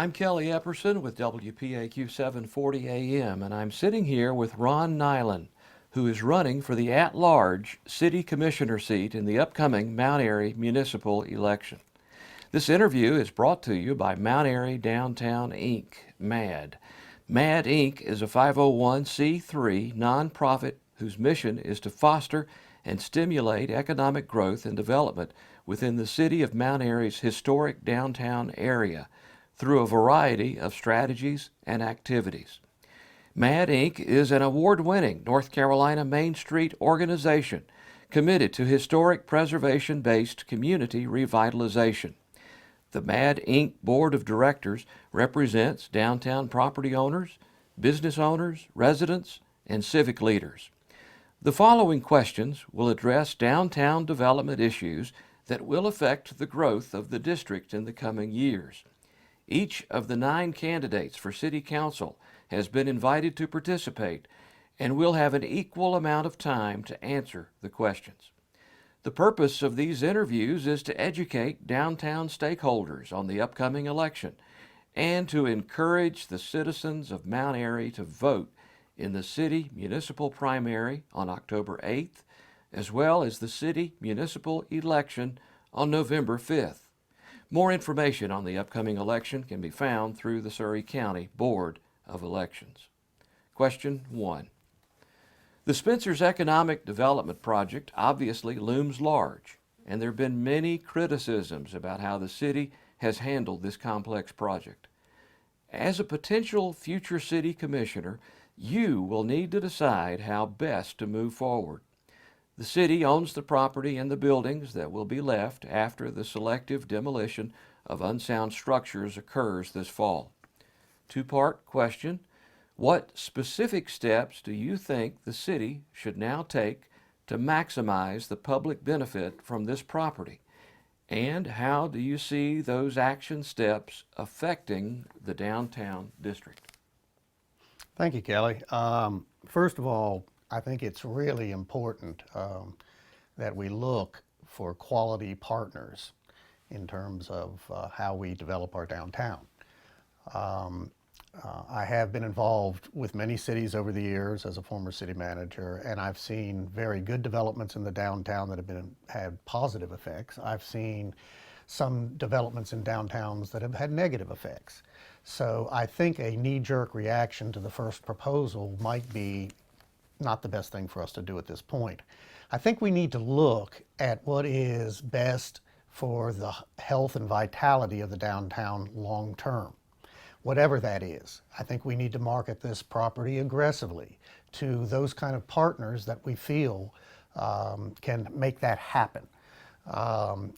I'm Kelly Epperson with WPAQ 740 AM, and I'm sitting here with Ron Niland, who is running for the at-large City Commissioner seat in the upcoming Mount Airy municipal election. This interview is brought to you by Mount Airy Downtown Inc., MAD. MAD Inc. is a 501c3 nonprofit whose mission is to foster and stimulate economic growth and development within the city of Mount Airy's historic downtown area through a variety of strategies and activities. MAD Inc. is an award-winning North Carolina Main Street organization committed to historic preservation-based community revitalization. The MAD Inc. Board of Directors represents downtown property owners, business owners, residents, and civic leaders. The following questions will address downtown development issues that will affect the growth of the district in the coming years. Each of the 9 candidates for City Council has been invited to participate and will have an equal amount of time to answer the questions. The purpose of these interviews is to educate downtown stakeholders on the upcoming election and to encourage the citizens of Mount Airy to vote in the city municipal primary on October 8th, as well as the city municipal election on November 5th. More information on the upcoming election can be found through the Surry County Board of Elections. Question 1. The Spencer's Economic Development Project obviously looms large, and there have been many criticisms about how the city has handled this complex project. As a potential future city commissioner, you will need to decide how best to move forward. The city owns the property and the buildings that will be left after the selective demolition of unsound structures occurs this fall. Two-part question. What specific steps do you think the city should now take to maximize the public benefit from this property? And how do you see those action steps affecting the downtown district? Thank you, Kelly. First of all, I think it's really important that we look for quality partners in terms of how we develop our downtown. I have been involved with many cities over the years as a former city manager, and I've seen very good developments in the downtown that have had positive effects. I've seen some developments in downtowns that have had negative effects. So I think a knee-jerk reaction to the first proposal might be not the best thing for us to do at this point. I think we need to look at what is best for the health and vitality of the downtown long term. Whatever that is, I think we need to market this property aggressively to those kind of partners that we feel can make that happen.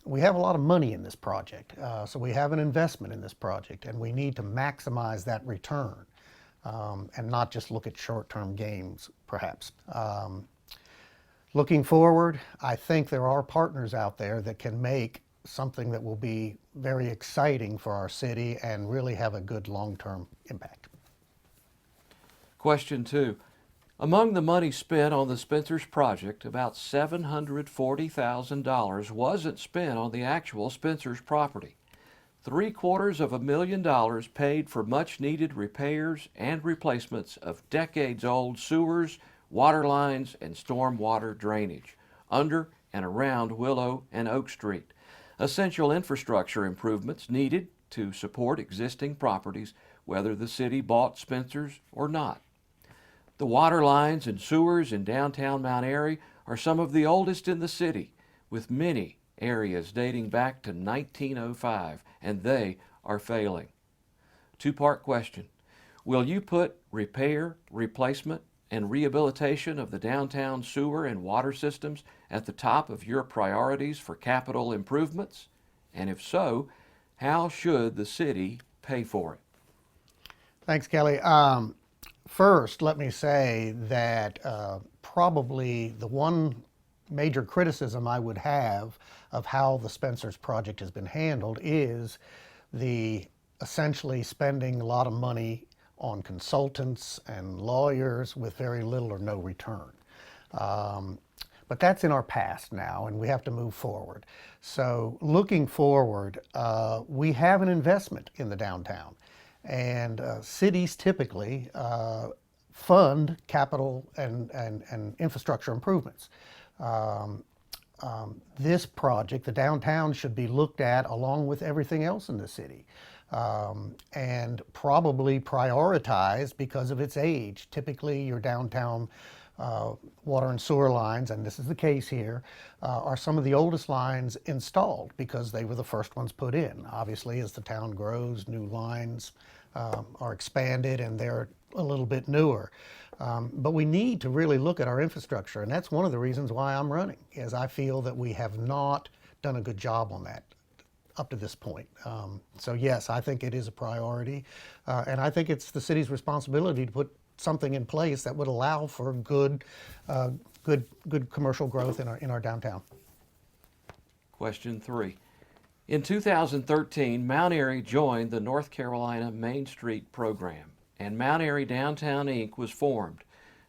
We have a lot of money in this project, so we have an investment in this project, and we need to maximize that return. And not just look at short-term gains, perhaps. Looking forward, I think there are partners out there that can make something that will be very exciting for our city and really have a good long-term impact. Question 2. Among the money spent on the Spencer's project, about $740,000 wasn't spent on the actual Spencer's property. $750,000 paid for much-needed repairs and replacements of decades-old sewers, water lines, and storm-water drainage under and around Willow and Oak Street. Essential infrastructure improvements needed to support existing properties, whether the city bought Spencer's or not. The water lines and sewers in downtown Mount Airy are some of the oldest in the city, with many areas dating back to 1905, and they are failing. Two-part question. Will you put repair, replacement, and rehabilitation of the downtown sewer and water systems at the top of your priorities for capital improvements? And if so, how should the city pay for it? Thanks, Kelly. First, let me say that probably the one major criticism I would have of how the Spencer's project has been handled is the essentially spending a lot of money on consultants and lawyers with very little or no return. But that's in our past now, and we have to move forward. So looking forward, we have an investment in the downtown. And cities typically fund capital and infrastructure improvements. This project, the downtown, should be looked at along with everything else in the city, and probably prioritized because of its age. Typically, your downtown water and sewer lines, and this is the case here, are some of the oldest lines installed because they were the first ones put in. Obviously, as the town grows, new lines are expanded and they're a little bit newer. But we need to really look at our infrastructure, and that's one of the reasons why I'm running, is I feel that we have not done a good job on that up to this point. So yes, I think it is a priority, and I think it's the city's responsibility to put something in place that would allow for good commercial growth in our downtown. Question 3. In 2013, Mount Airy joined the North Carolina Main Street program, and Mount Airy Downtown Inc. was formed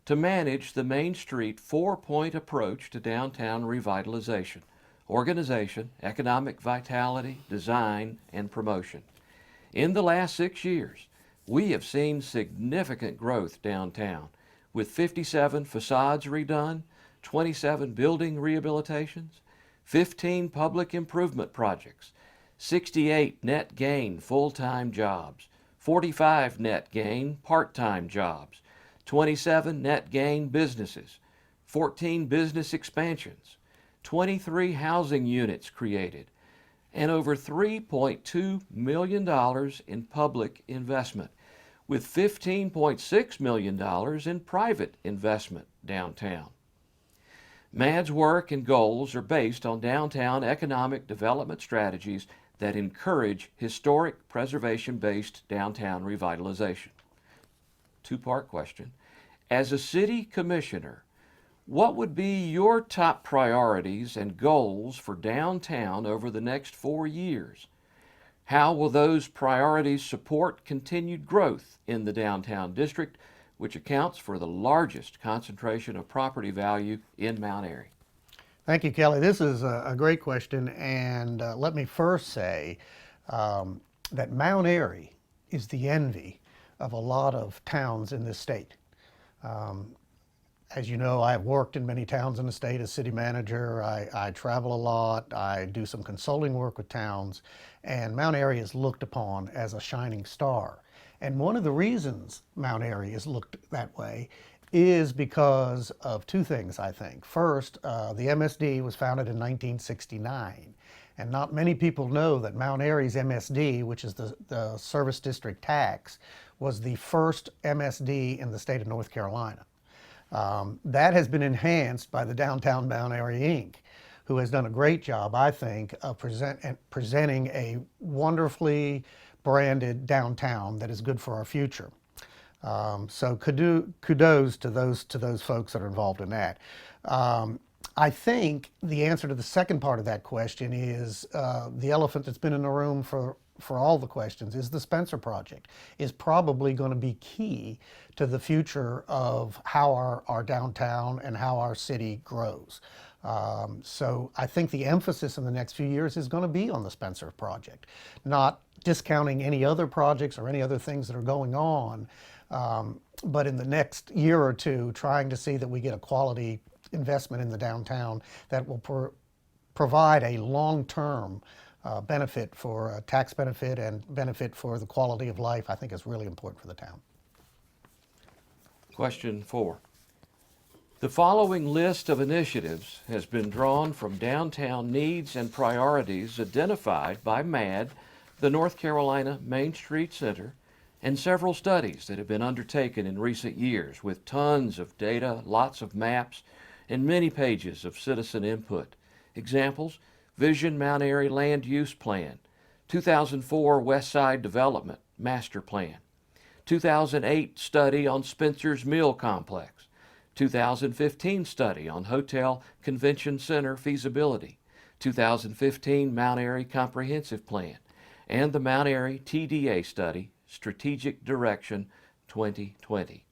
to manage the Main Street 4-point approach to downtown revitalization: organization, economic vitality, design, and promotion. In the last 6 years, we have seen significant growth downtown, with 57 facades redone, 27 building rehabilitations, 15 public improvement projects, 68 net gain full-time jobs, 45 net gain part-time jobs, 27 net gain businesses, 14 business expansions, 23 housing units created, and over $3.2 million in public investment, with $15.6 million in private investment downtown. MAD's work and goals are based on downtown economic development strategies that encourage historic preservation-based downtown revitalization. Two-part question. As a city commissioner, what would be your top priorities and goals for downtown over the next 4 years? How will those priorities support continued growth in the downtown district, which accounts for the largest concentration of property value in Mount Airy? Thank you, Kelly. This is a great question, and let me first say that Mount Airy is the envy of a lot of towns in this state. As you know, I have worked in many towns in the state as city manager. I travel a lot. I do some consulting work with towns, and Mount Airy is looked upon as a shining star. And one of the reasons Mount Airy is looked that way is because of two things, I think. First, the MSD was founded in 1969, and not many people know that Mount Airy's MSD, which is the service district tax, was the first MSD in the state of North Carolina. That has been enhanced by the Downtown Mount Airy Inc., who has done a great job, I think, of presenting a wonderfully branded downtown that is good for our future. So kudos to those folks that are involved in that. I think the answer to the second part of that question is the elephant that's been in the room for all the questions is the Spencer Project is probably going to be key to the future of how our downtown and how our city grows. So I think the emphasis in the next few years is going to be on the Spencer Project, not discounting any other projects or any other things that are going on, but in the next year or two, trying to see that we get a quality investment in the downtown that will provide a long-term benefit for tax benefit and benefit for the quality of life, I think is really important for the town. Question 4. The following list of initiatives has been drawn from downtown needs and priorities identified by MAD, the North Carolina Main Street Center, and several studies that have been undertaken in recent years with tons of data, lots of maps, and many pages of citizen input. Examples: Vision Mount Airy Land Use Plan, 2004 West Side Development Master Plan, 2008 Study on Spencer's Mill Complex, 2015 Study on Hotel Convention Center Feasibility, 2015 Mount Airy Comprehensive Plan, and the Mount Airy TDA Study, Strategic Direction 2020.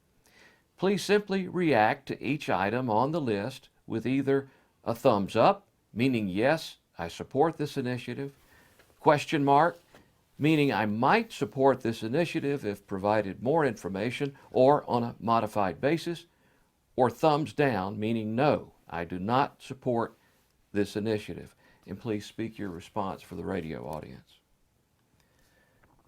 Please simply react to each item on the list with either a thumbs up, meaning yes, I support this initiative, question mark, meaning I might support this initiative if provided more information or on a modified basis, or thumbs down, meaning no, I do not support this initiative. And please speak your response for the radio audience.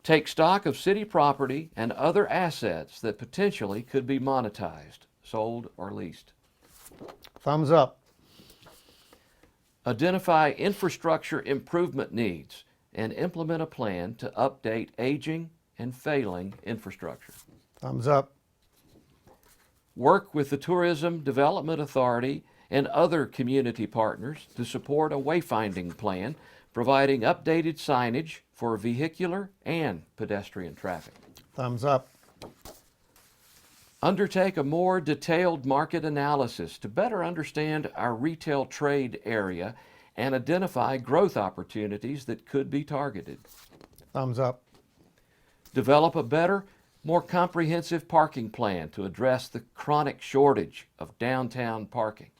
Take stock of city property and other assets that potentially could be monetized, sold, or leased. Thumbs up. Identify infrastructure improvement needs and implement a plan to update aging and failing infrastructure. Thumbs up. Work with the Tourism Development Authority and other community partners to support a wayfinding plan, providing updated signage for vehicular and pedestrian traffic. Thumbs up. Undertake a more detailed market analysis to better understand our retail trade area and identify growth opportunities that could be targeted. Thumbs up. Develop a better, more comprehensive parking plan to address the chronic shortage of downtown parking.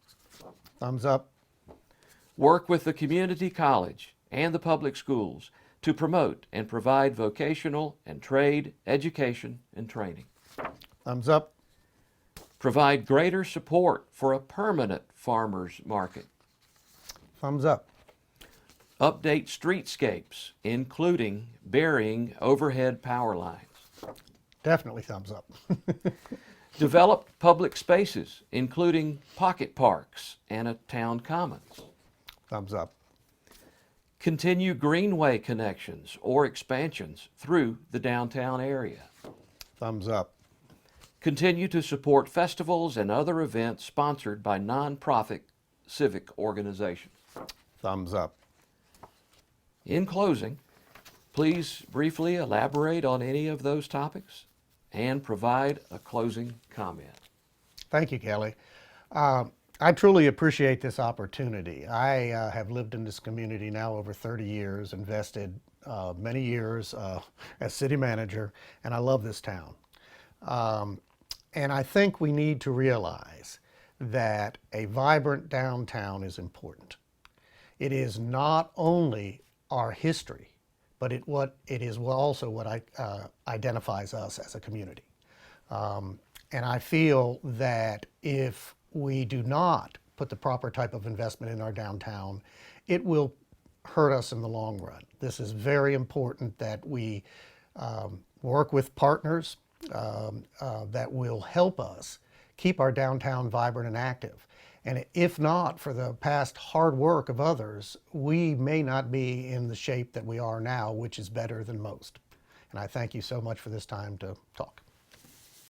Thumbs up. Work with the community college and the public schools to promote and provide vocational and trade education and training. Thumbs up. Provide greater support for a permanent farmers market. Thumbs up. Update streetscapes, including burying overhead power lines. Definitely thumbs up. Develop public spaces, including pocket parks and a town commons. Thumbs up. Continue greenway connections or expansions through the downtown area. Thumbs up. Continue to support festivals and other events sponsored by nonprofit civic organizations. Thumbs up. In closing, please briefly elaborate on any of those topics and provide a closing comment. Thank you, Kelly. I truly appreciate this opportunity. I have lived in this community now over 30 years, invested many years as city manager, and I love this town. And I think we need to realize that a vibrant downtown is important. It is not only our history, but it is also what identifies us as a community. And I feel that if we do not put the proper type of investment in our downtown, it will hurt us in the long run. This is very important that we work with partners that will help us keep our downtown vibrant and active. And if not for the past hard work of others, we may not be in the shape that we are now, which is better than most. And I thank you so much for this time to talk.